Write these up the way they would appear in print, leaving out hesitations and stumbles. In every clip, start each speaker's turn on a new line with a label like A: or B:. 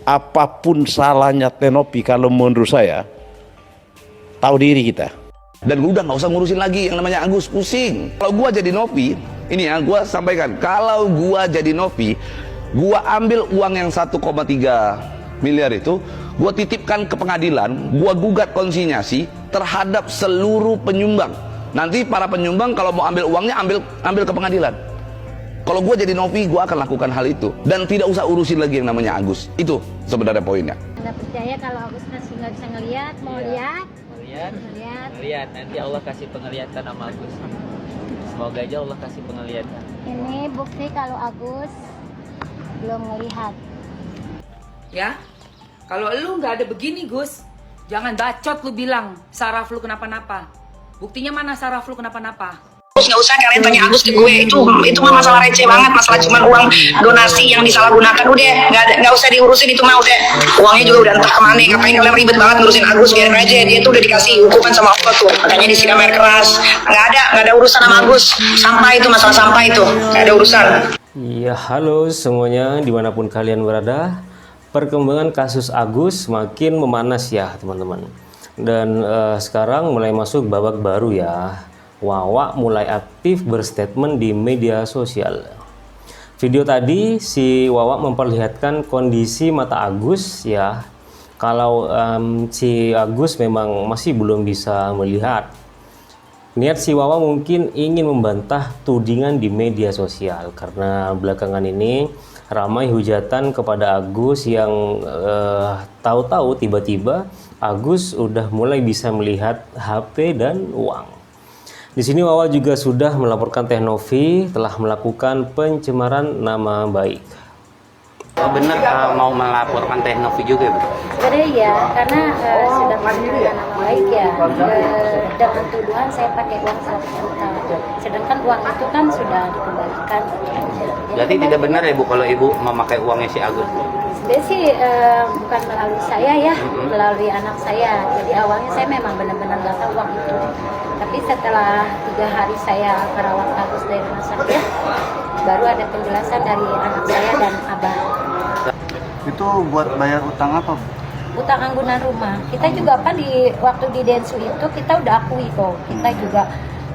A: apapun salahnya Tenopi, kalau menurut saya tahu diri kita.
B: Dan udah nggak usah ngurusin lagi yang namanya Agus, pusing. Kalau gua jadi Nopi, ini ya gua sampaikan, kalau gua jadi Nopi, gua ambil uang yang 1,3 miliar itu, gua titipkan ke pengadilan, gua gugat konsinyasi terhadap seluruh penyumbang. Nanti para penyumbang kalau mau ambil uangnya, ambil ke pengadilan. Kalau gua jadi Nopi, gua akan lakukan hal itu dan tidak usah urusin lagi yang namanya Agus. Itu sebenarnya poinnya.
C: Anda percaya kalau Agus masih nggak bisa ngelihat, mau lihat?
D: Lihat, nanti Allah kasih penglihatan sama Agus. Semoga aja Allah kasih penglihatan.
C: Ini bukti kalau Agus belum melihat.
E: Ya, kalau lu nggak ada begini Gus, jangan bacot lu bilang saraf lu kenapa-napa. Buktinya mana saraf lu kenapa-napa?
F: Nggak usah kalian tanya Agus ke gue, itu mah masalah receh banget, masalah cuma uang donasi yang disalahgunakan. Udah nggak usah diurusin, itu mah udah uangnya juga udah entah kemana. Ngapain kalian ribet banget ngurusin Agus? Biarin aja, dia tuh udah dikasih hukuman sama Allah tuh, makanya disiram air keras. Nggak ada urusan sama Agus. Sampah itu, masalah sampah itu nggak ada urusan.
G: Iya, halo semuanya dimanapun kalian berada. Perkembangan kasus Agus makin memanas ya teman-teman. Dan sekarang mulai masuk babak baru ya. Wawa mulai aktif berstatement di media sosial. Video tadi si Wawa memperlihatkan kondisi mata Agus ya. Kalau si Agus memang masih belum bisa melihat. Niat si Wawa mungkin ingin membantah tudingan di media sosial karena belakangan ini ramai hujatan kepada Agus yang tahu-tahu tiba-tiba Agus udah mulai bisa melihat HP dan uang. Di sini Wawa juga sudah melaporkan Teh Novi telah melakukan pencemaran nama baik.
D: Benar mau melaporkan Teh Novi juga, Bu?
C: Sebenarnya ya, karena sudah mencemaran nama baik ya. Dengan tuduhan saya pakai uang 100 juta. Sedangkan uang itu kan sudah dikembalikan.
D: Berarti tidak benar ya Bu kalau Ibu memakai uangnya si Agus?
C: Sebenarnya sih bukan melalui saya ya, melalui anak saya. Jadi awalnya saya memang benar-benar nggak tahu uang itu. Tapi setelah 3 hari saya merawat Agus dari rumah sakit, baru ada penjelasan dari anak saya dan abah.
H: Itu buat bayar utang apa?
C: Utang anggunan rumah. Kita juga kan waktu di Densu itu kita udah akui kok. Kita juga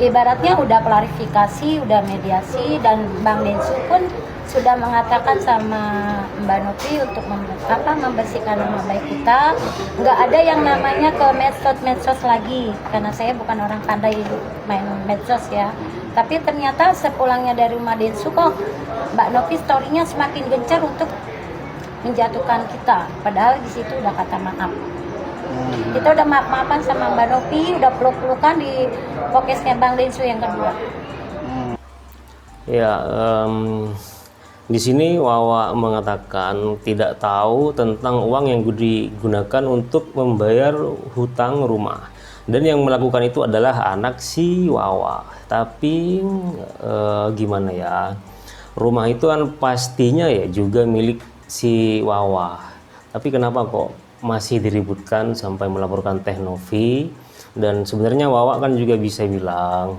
C: ibaratnya udah klarifikasi, udah mediasi, dan Bang Densu pun sudah mengatakan sama Mbak Novi untuk membersihkan nama baik kita. Nggak ada yang namanya ke medsos lagi, karena saya bukan orang pandai main medsos ya. Tapi ternyata sepulangnya dari rumah Densu kok Mbak Novi story-nya semakin gencar untuk menjatuhkan kita. Padahal di situ udah kata maaf. Kita udah maaf-maafan sama Mbak Novi, udah peluk-pelukan di podcastnya Bang Densu yang kedua.
G: Ya, di sini Wawa mengatakan tidak tahu tentang uang yang digunakan untuk membayar hutang rumah, dan yang melakukan itu adalah anak si Wawa. Tapi gimana ya, rumah itu kan pastinya ya juga milik si Wawa. Tapi kenapa kok masih diributkan sampai melaporkan Teh Novi? Dan sebenarnya Wawa kan juga bisa bilang,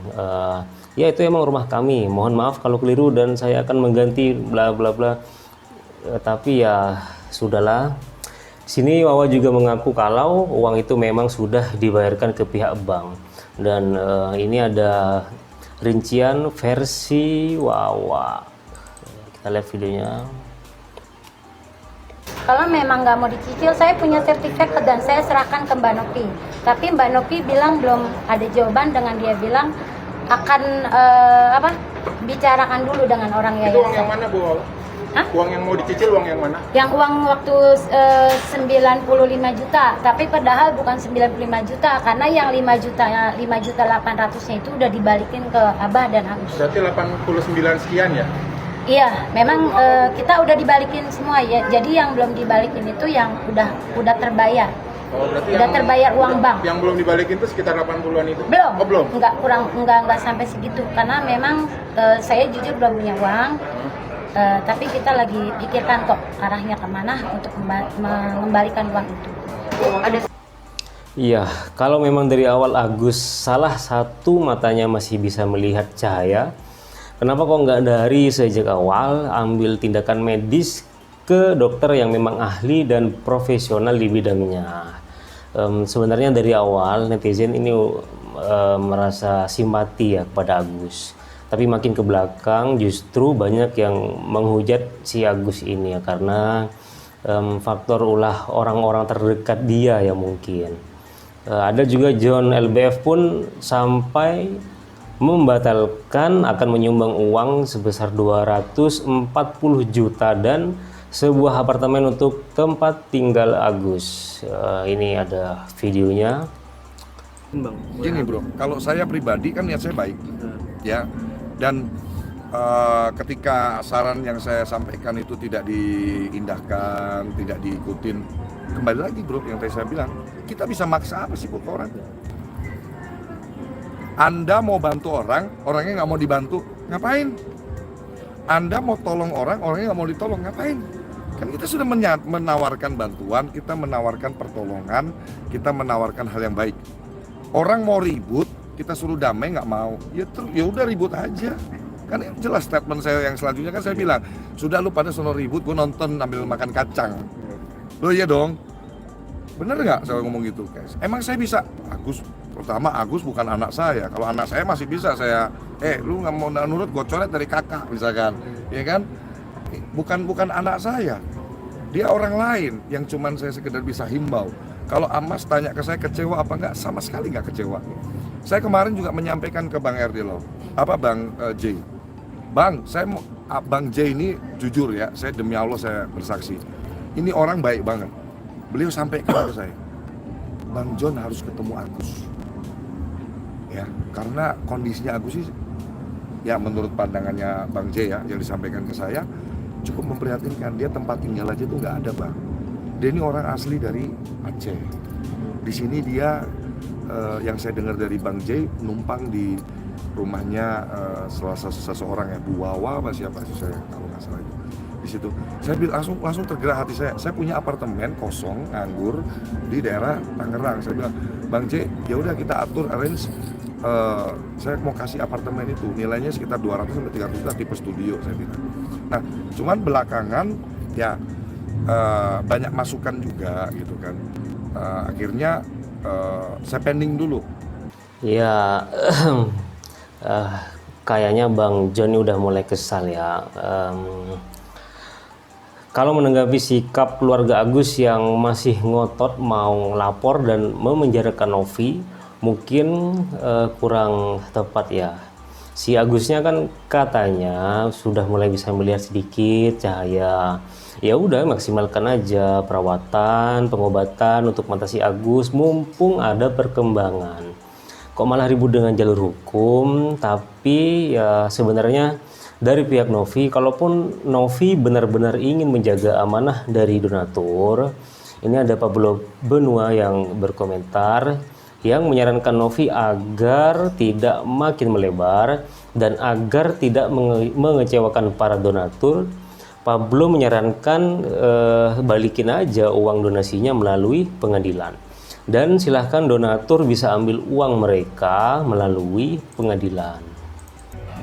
G: ya itu emang rumah kami, mohon maaf kalau keliru dan saya akan mengganti bla bla bla. Tapi ya sudahlah. Sini Wawa juga mengaku kalau uang itu memang sudah dibayarkan ke pihak bank. Dan ini ada rincian versi Wawa. Kita lihat videonya.
C: Kalau memang nggak mau dicicil, saya punya sertifikat dan saya serahkan ke Mbak Novi. Tapi Mbak Novi bilang belum ada jawaban, dengan dia bilang akan bicarakan dulu dengan orang yayasan.
I: Itu uang yang mana, Bu?
C: Hah?
I: Uang yang mau dicicil uang yang mana?
C: Yang uang waktu 95 juta, tapi padahal bukan 95 juta, karena yang 5 juta 800-nya itu udah dibalikin ke Abah dan Agus.
I: Berarti 89 sekian ya?
C: Iya, memang kita udah dibalikin semua ya. Jadi yang belum dibalikin itu yang udah terbayar.
I: Oh, berarti
C: udah terbayar uang bank.
I: Yang belum dibalikin itu sekitar 80-an itu?
C: Belum.
I: Oh, belum.
C: Enggak sampai segitu, karena memang saya jujur belum punya uang. Tapi kita lagi pikirkan kok arahnya kemana untuk mengembalikan uang itu.
G: Iya, kalau memang dari awal Agus salah satu matanya masih bisa melihat cahaya, kenapa kok nggak dari sejak awal ambil tindakan medis ke dokter yang memang ahli dan profesional di bidangnya. Sebenarnya dari awal netizen ini merasa simpati ya kepada Agus, tapi makin ke belakang justru banyak yang menghujat si Agus ini ya, karena faktor ulah orang-orang terdekat dia ya mungkin. Ada juga John LBF pun sampai membatalkan akan menyumbang uang sebesar 240 juta dan sebuah apartemen untuk tempat tinggal Agus. Ini ada videonya.
J: Gini bro, kalau saya pribadi kan niat saya baik, ya. Dan ketika saran yang saya sampaikan itu tidak diindahkan, tidak diikutin, kembali lagi bro, yang tadi saya bilang, kita bisa maksa apa sih ke orang? Anda mau bantu orang, orangnya nggak mau dibantu, ngapain? Anda mau tolong orang, orangnya nggak mau ditolong, ngapain? Kan kita sudah menawarkan bantuan, kita menawarkan pertolongan, kita menawarkan hal yang baik. Orang mau ribut, kita suruh damai nggak mau, ya udah ribut aja. Kan jelas statement saya yang selanjutnya kan saya bilang, sudah lu pada sono ribut, gue nonton ambil makan kacang. Loh iya dong, bener nggak saya ngomong gitu guys? Emang saya bisa? Agus, terutama Agus bukan anak saya. Kalau anak saya masih bisa saya, lu nggak mau nurut, gue coret dari kakak misalkan, ya kan? Bukan anak saya, dia orang lain yang cuman saya sekedar bisa himbau. Kalau Amas tanya ke saya kecewa apa enggak, sama sekali nggak kecewa. Saya kemarin juga menyampaikan ke Bang Erdilo, Bang J, Bang, Bang J ini jujur ya, saya demi Allah saya bersaksi, ini orang baik banget. Beliau sampaikan ke saya, Bang John harus ketemu Agus, ya, karena kondisinya Agus sih, ya menurut pandangannya Bang J ya, yang disampaikan ke saya, cukup memprihatinkan. Dia tempat tinggal aja tuh nggak ada bang. Dia ini orang asli dari Aceh. Di sini dia yang saya dengar dari Bang J numpang di rumahnya seseorang ya, Bu Wawa apa siapa sih saya kalau nggak salah itu. Di situ saya langsung tergerak hati saya. Saya punya apartemen kosong nganggur di daerah Tangerang. Saya bilang, Bang J, ya udah kita atur arrange. Saya mau kasih apartemen itu nilainya sekitar 200 sampai 300 juta tipe studio saya bilang. Nah, cuman belakangan ya banyak masukan juga gitu kan. Akhirnya saya pending dulu.
G: Ya, kayaknya Bang John udah mulai kesal ya. Kalau menanggapi sikap keluarga Agus yang masih ngotot mau lapor dan memenjarakan Novi, mungkin kurang tepat ya. Si Agusnya kan katanya sudah mulai bisa melihat sedikit cahaya. Ya udah maksimalkan aja perawatan, pengobatan untuk mata si Agus mumpung ada perkembangan. Kok malah ribut dengan jalur hukum? Tapi ya sebenarnya dari pihak Novi, kalaupun Novi benar-benar ingin menjaga amanah dari donatur, ini ada Pablo Benua yang berkomentar yang menyarankan Novi agar tidak makin melebar dan agar tidak mengecewakan para donatur. Pablo menyarankan balikin aja uang donasinya melalui pengadilan dan silahkan donatur bisa ambil uang mereka melalui pengadilan.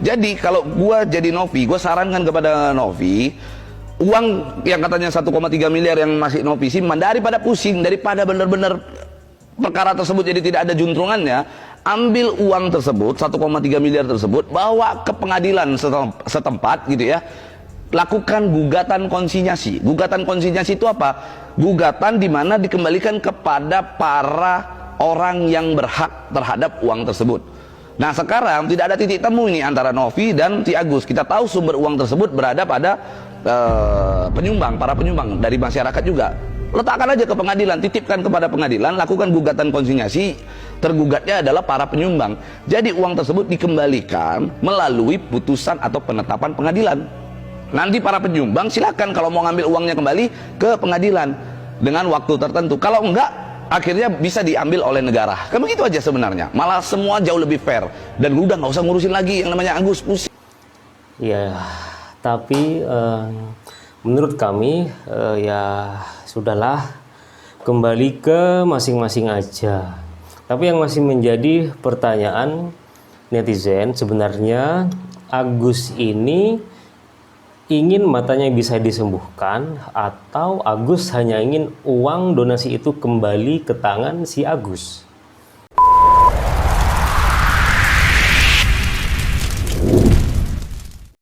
B: Jadi kalau gua jadi Novi, gua sarankan kepada Novi, uang yang katanya 1,3 miliar yang masih Novi simpan, daripada pusing, daripada benar-benar perkara tersebut jadi tidak ada juntrungannya, ambil uang tersebut 1,3 miliar tersebut, bawa ke pengadilan setempat gitu ya, lakukan gugatan konsinyasi. Gugatan konsinyasi itu apa? Gugatan di mana dikembalikan kepada para orang yang berhak terhadap uang tersebut. Nah sekarang tidak ada titik temu ini antara Novi dan si Agus. Kita tahu sumber uang tersebut berada pada penyumbang, para penyumbang dari masyarakat juga. Letakkan aja ke pengadilan, titipkan kepada pengadilan, lakukan gugatan konsinyasi. Tergugatnya adalah para penyumbang. Jadi uang tersebut dikembalikan melalui putusan atau penetapan pengadilan. Nanti para penyumbang silakan kalau mau ngambil uangnya kembali ke pengadilan dengan waktu tertentu. Kalau enggak, akhirnya bisa diambil oleh negara. Kan begitu aja sebenarnya. Malah semua jauh lebih fair dan udah nggak usah ngurusin lagi yang namanya Agus, pusing.
G: Ya, tapi menurut kami ya sudahlah, kembali ke masing-masing aja. Tapi yang masih menjadi pertanyaan netizen, sebenarnya Agus ini ingin matanya bisa disembuhkan, atau Agus hanya ingin uang donasi itu kembali ke tangan si Agus?